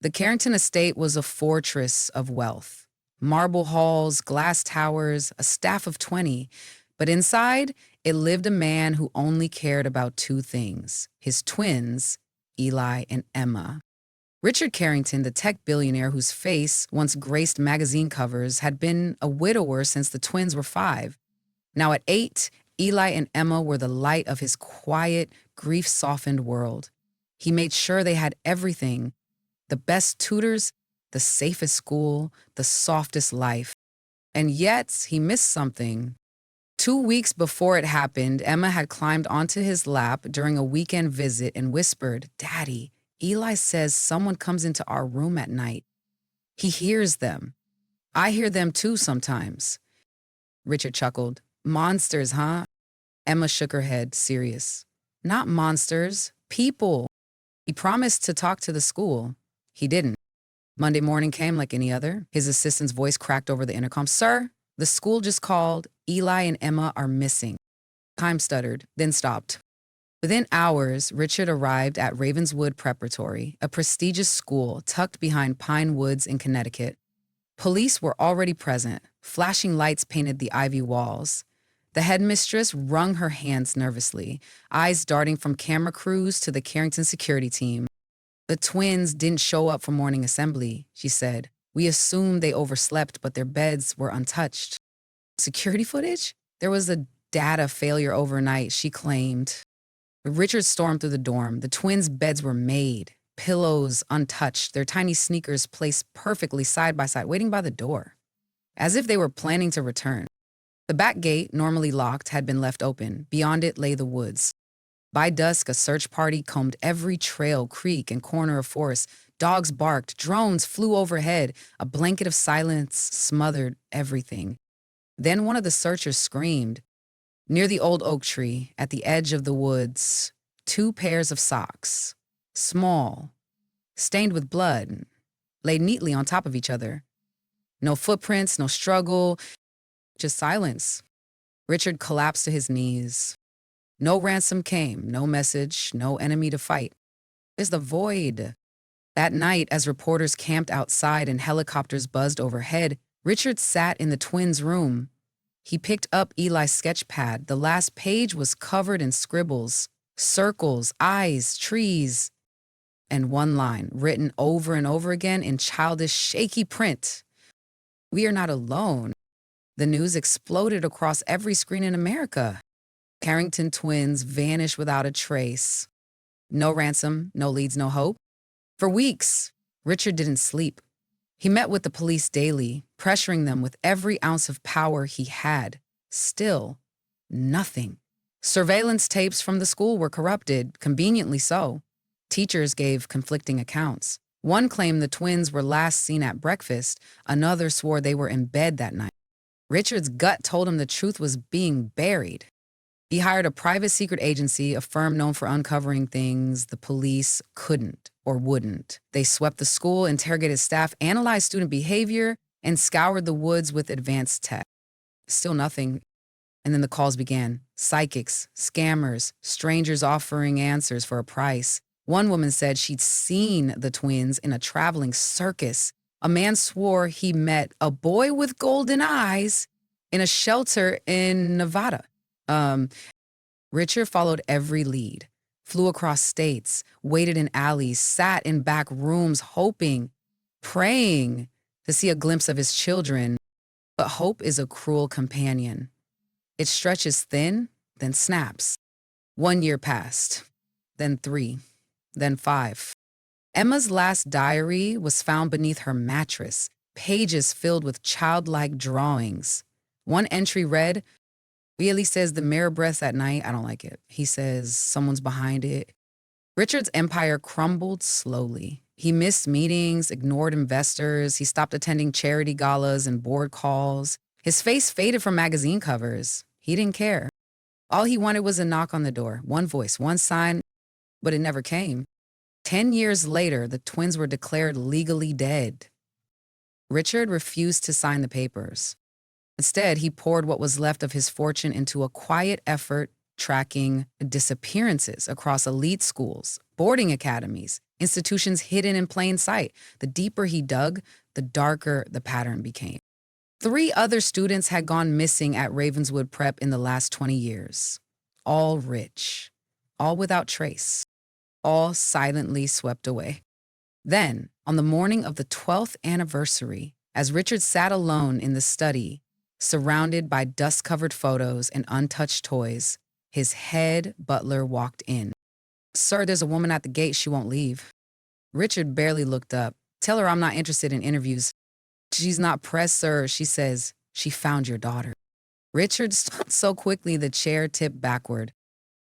The Carrington estate was a fortress of wealth. Marble halls, glass towers, a staff of 20. But inside, it lived a man who only cared about two things: his twins, Eli and Emma. Richard Carrington, the tech billionaire whose face once graced magazine covers, had been a widower since the twins were 5. Now at 8, Eli and Emma were the light of his quiet, grief-softened world. He made sure they had everything: the best tutors, the safest school, the softest life. And yet, he missed something. 2 weeks before it happened, Emma had climbed onto his lap during a weekend visit and whispered, "Daddy, Eli says someone comes into our room at night. He hears them. I hear them too sometimes." Richard chuckled. "Monsters, huh?" Emma shook her head, serious. "Not monsters, people." He promised to talk to the school. He didn't. Monday morning came like any other. His assistant's voice cracked over the intercom. "Sir, the school just called. Eli and Emma are missing." Time stuttered, then stopped. Within hours, Richard arrived at Ravenswood Preparatory, a prestigious school tucked behind Pine Woods in Connecticut. Police were already present. Flashing lights painted the ivy walls. The headmistress wrung her hands nervously, eyes darting from camera crews to the Carrington security team. "The twins didn't show up for morning assembly," she said. "We assumed they overslept, but their beds were untouched." Security footage? There was a data failure overnight, she claimed. Richard stormed through the dorm. The twins' beds were made, pillows untouched, their tiny sneakers placed perfectly side by side, waiting by the door, as if they were planning to return. The back gate, normally locked, had been left open. Beyond it lay the woods. By dusk, a search party combed every trail, creek, and corner of forest. Dogs barked, drones flew overhead. A blanket of silence smothered everything. Then one of the searchers screamed. Near the old oak tree, at the edge of the woods, 2 pairs of socks, small, stained with blood, lay neatly on top of each other. No footprints, no struggle, just silence. Richard collapsed to his knees. No ransom came, no message, no enemy to fight. There's the void. That night, as reporters camped outside and helicopters buzzed overhead, Richard sat in the twins' room. He picked up Eli's sketch pad. The last page was covered in scribbles, circles, eyes, trees, and one line written over and over again in childish, shaky print. "We are not alone." The news exploded across every screen in America. Carrington twins vanished without a trace. No ransom, no leads, no hope. For weeks, Richard didn't sleep. He met with the police daily, pressuring them with every ounce of power he had. Still, nothing. Surveillance tapes from the school were corrupted, conveniently so. Teachers gave conflicting accounts. One claimed the twins were last seen at breakfast. Another swore they were in bed that night. Richard's gut told him the truth was being buried. He hired a private secret agency, a firm known for uncovering things the police couldn't or wouldn't. They swept the school, interrogated staff, analyzed student behavior, and scoured the woods with advanced tech. Still nothing. And then the calls began. Psychics, scammers, strangers offering answers for a price. One woman said she'd seen the twins in a traveling circus. A man swore he met a boy with golden eyes in a shelter in Nevada. Richard followed every lead, flew across states, waited in alleys, sat in back rooms, hoping, praying to see a glimpse of his children. But hope is a cruel companion. It stretches thin, then snaps. 1 year passed, then 3, then 5. Emma's last diary was found beneath her mattress, pages filled with childlike drawings. One entry read, "Really says the mirror breaths at night. I don't like it. He says someone's behind it." Richard's empire crumbled slowly. He missed meetings, ignored investors. He stopped attending charity galas and board calls. His face faded from magazine covers. He didn't care. All he wanted was a knock on the door, one voice, one sign, but it never came. 10 years later, the twins were declared legally dead. Richard refused to sign the papers. Instead, he poured what was left of his fortune into a quiet effort tracking disappearances across elite schools, boarding academies, institutions hidden in plain sight. The deeper he dug, the darker the pattern became. 3 other students had gone missing at Ravenswood Prep in the last 20 years. All rich, all without trace, all silently swept away. Then, on the morning of the 12th anniversary, as Richard sat alone in the study, surrounded by dust-covered photos and untouched toys, his head butler walked in. "Sir, there's a woman at the gate. She won't leave." Richard barely looked up. "Tell her I'm not interested in interviews." "She's not pressed, sir," she says. "She found your daughter." Richard stopped so quickly the chair tipped backward.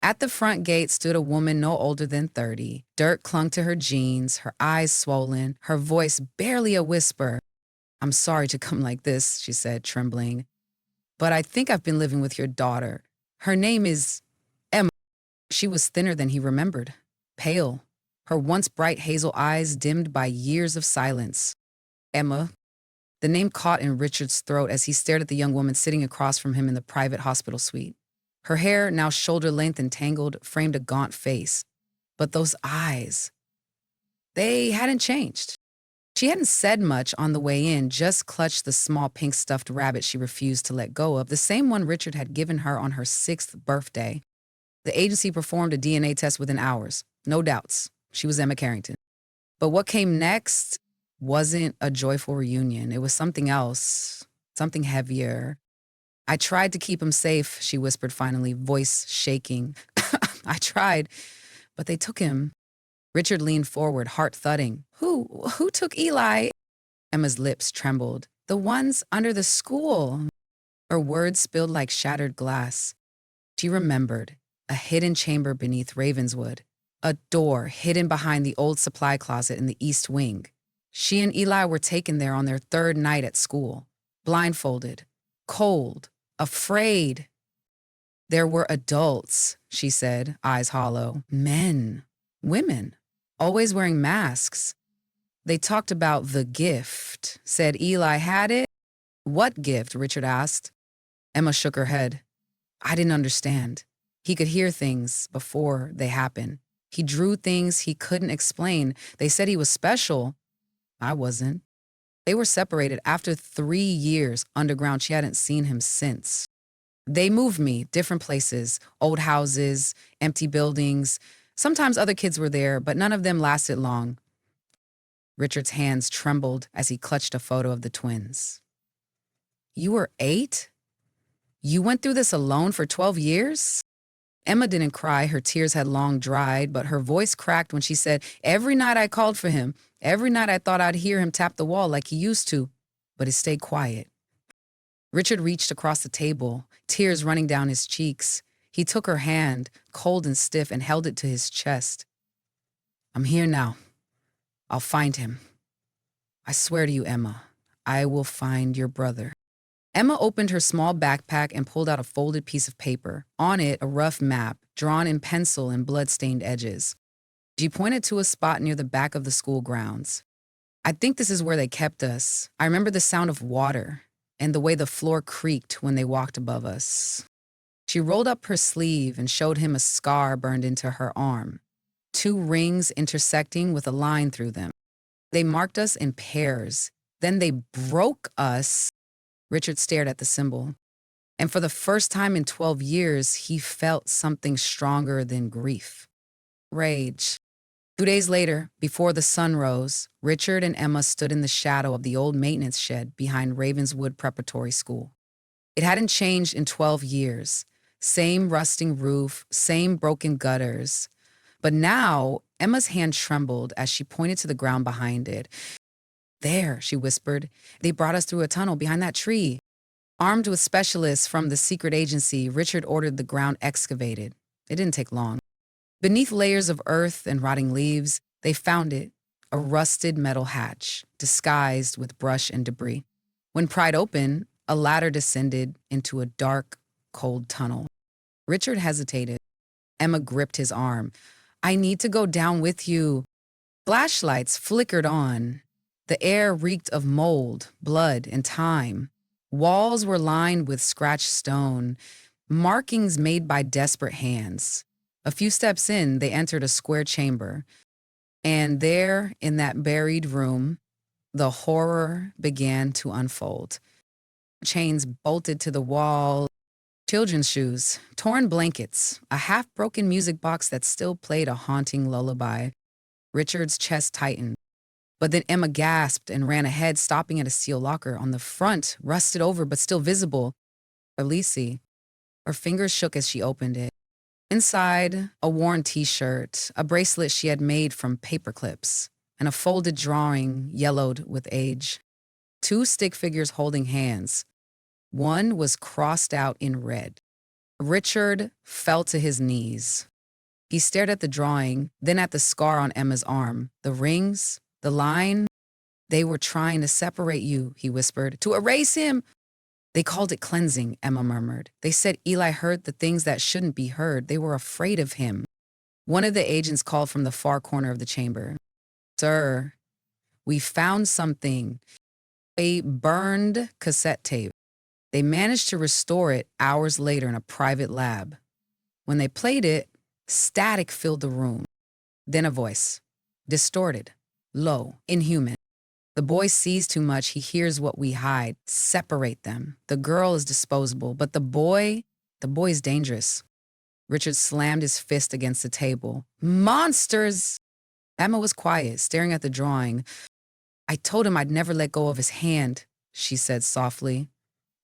At the front gate stood a woman no older than 30. Dirt clung to her jeans, her eyes swollen, her voice barely a whisper. "I'm sorry to come like this," she said, trembling. "But I think I've been living with your daughter. Her name is Emma." She was thinner than he remembered, pale, her once bright hazel eyes dimmed by years of silence. Emma. The name caught in Richard's throat as he stared at the young woman sitting across from him in the private hospital suite. Her hair, now shoulder-length and tangled, framed a gaunt face. But those eyes, they hadn't changed. She hadn't said much on the way in, just clutched the small pink stuffed rabbit she refused to let go of, the same one Richard had given her on her 6th birthday. The agency performed a DNA test within hours. No doubts. She was Emma Carrington. But what came next wasn't a joyful reunion. It was something else, something heavier. "I tried to keep him safe," she whispered finally, voice shaking. "I tried, but they took him." Richard leaned forward, heart thudding. Who took Eli?" Emma's lips trembled. "The ones under the school." Her words spilled like shattered glass. She remembered a hidden chamber beneath Ravenswood, a door hidden behind the old supply closet in the east wing. She and Eli were taken there on their 3rd night at school, blindfolded, cold, afraid. "There were adults," she said, eyes hollow. "Men, women, always wearing masks. They talked about the gift, said Eli had it." "What gift?" Richard asked. Emma shook her head. "I didn't understand. He could hear things before they happened. He drew things he couldn't explain. They said he was special. I wasn't." They were separated after 3 years underground. She hadn't seen him since. "They moved me, different places, old houses, empty buildings. Sometimes other kids were there, but none of them lasted long." Richard's hands trembled as he clutched a photo of the twins. "You were 8? You went through this alone for 12 years? Emma didn't cry. Her tears had long dried, but her voice cracked when she said, "Every night I called for him. Every night I thought I'd hear him tap the wall like he used to, but it stayed quiet." Richard reached across the table, tears running down his cheeks. He took her hand, cold and stiff, and held it to his chest. "I'm here now. I'll find him. I swear to you, Emma, I will find your brother." Emma opened her small backpack and pulled out a folded piece of paper. On it, a rough map, drawn in pencil and blood-stained edges. She pointed to a spot near the back of the school grounds. "I think this is where they kept us. I remember the sound of water and the way the floor creaked when they walked above us." She rolled up her sleeve and showed him a scar burned into her arm, 2 rings intersecting with a line through them. "They marked us in pairs. Then they broke us." Richard stared at the symbol. And for the first time in 12 years, he felt something stronger than grief. Rage. 2 days later, before the sun rose, Richard and Emma stood in the shadow of the old maintenance shed behind Ravenswood Preparatory School. It hadn't changed in 12 years. Same rusting roof, same broken gutters. But now, Emma's hand trembled as she pointed to the ground behind it. "There," she whispered. "They brought us through a tunnel behind that tree." Armed with specialists from the secret agency, Richard ordered the ground excavated. It didn't take long. Beneath layers of earth and rotting leaves, they found it, a rusted metal hatch, disguised with brush and debris. When pried open, a ladder descended into a dark, cold tunnel. Richard hesitated. Emma gripped his arm. "I need to go down with you." Flashlights flickered on. The air reeked of mold, blood, and time. Walls were lined with scratched stone, markings made by desperate hands. A few steps in, they entered a square chamber. And there, in that buried room, the horror began to unfold. Chains bolted to the wall, children's shoes, torn blankets, a half-broken music box that still played a haunting lullaby. Richard's chest tightened. But then Emma gasped and ran ahead, stopping at a steel locker on the front, rusted over but still visible. Elise. Her fingers shook as she opened it. Inside, a worn t-shirt, a bracelet she had made from paper clips, and a folded drawing yellowed with age. Two stick figures holding hands. One was crossed out in red. Richard fell to his knees. He stared at the drawing, then at the scar on Emma's arm. The rings, the line. They were trying to separate you, he whispered. To erase him! They called it cleansing, Emma murmured. They said Eli heard the things that shouldn't be heard. They were afraid of him. One of the agents called from the far corner of the chamber. Sir, we found something. A burned cassette tape. They managed to restore it hours later in a private lab. When they played it, static filled the room. Then a voice. Distorted. Low. Inhuman. The boy sees too much, he hears what we hide. Separate them. The girl is disposable, but the boy's dangerous. Richard slammed his fist against the table. Monsters! Emma was quiet, staring at the drawing. I told him I'd never let go of his hand, she said softly.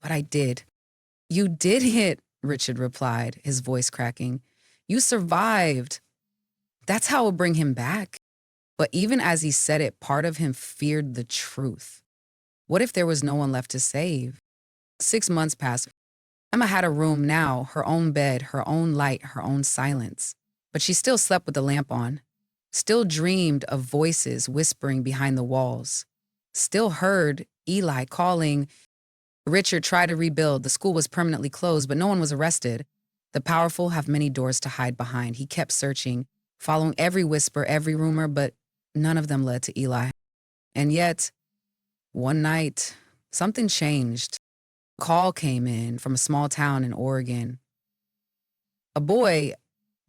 But I did. You did it, Richard replied, his voice cracking. You survived. That's how we'll bring him back. But even as he said it, part of him feared the truth. What if there was no one left to save? 6 months passed. Emma had a room now, her own bed, her own light, her own silence. But she still slept with the lamp on, still dreamed of voices whispering behind the walls, still heard Eli calling. Richard tried to rebuild. The school was permanently closed, but no one was arrested. The powerful have many doors to hide behind. He kept searching, following every whisper, every rumor, but none of them led to Eli. And yet, one night, something changed. A call came in from a small town in Oregon. A boy,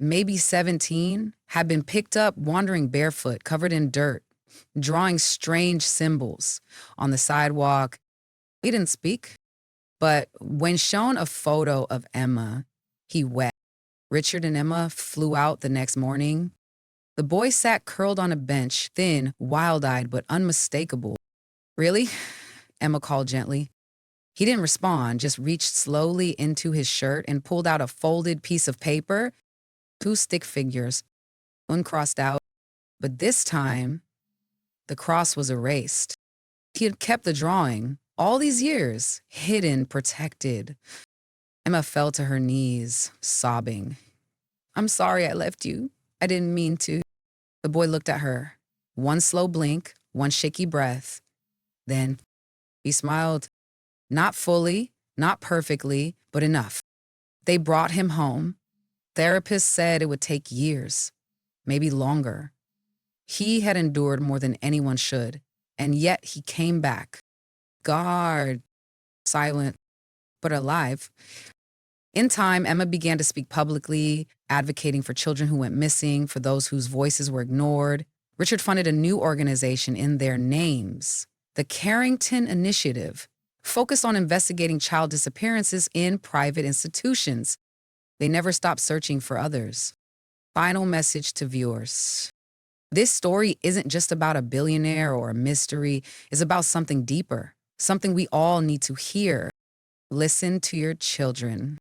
maybe 17, had been picked up wandering barefoot, covered in dirt, drawing strange symbols on the sidewalk. He didn't speak, but when shown a photo of Emma, he wept. Richard and Emma flew out the next morning. The boy sat curled on a bench, thin, wild-eyed, but unmistakable. Really? Emma called gently. He didn't respond, just reached slowly into his shirt and pulled out a folded piece of paper. 2 stick figures, one crossed out. But this time, the cross was erased. He had kept the drawing all these years, hidden, protected. Emma fell to her knees, sobbing. I'm sorry I left you. I didn't mean to. The boy looked at her. One slow blink, one shaky breath. Then he smiled. Not fully, not perfectly, but enough. They brought him home. Therapists said it would take years, maybe longer. He had endured more than anyone should, and yet he came back. Scarred, silent, but alive. In time, Emma began to speak publicly, advocating for children who went missing, for those whose voices were ignored. Richard funded a new organization in their names, the Carrington Initiative, focused on investigating child disappearances in private institutions. They never stopped searching for others. Final message to viewers. This story isn't just about a billionaire or a mystery. It's about something deeper, something we all need to hear. Listen to your children.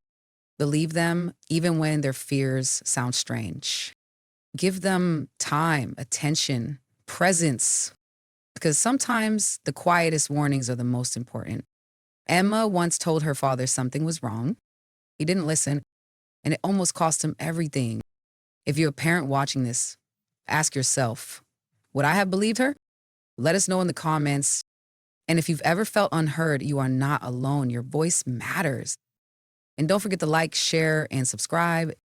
Believe them even when their fears sound strange. Give them time, attention, presence, because sometimes the quietest warnings are the most important. Emma once told her father something was wrong. He didn't listen, and it almost cost him everything. If you're a parent watching this, ask yourself, would I have believed her? Let us know in the comments. And if you've ever felt unheard, you are not alone. Your voice matters. And don't forget to like, share, and subscribe.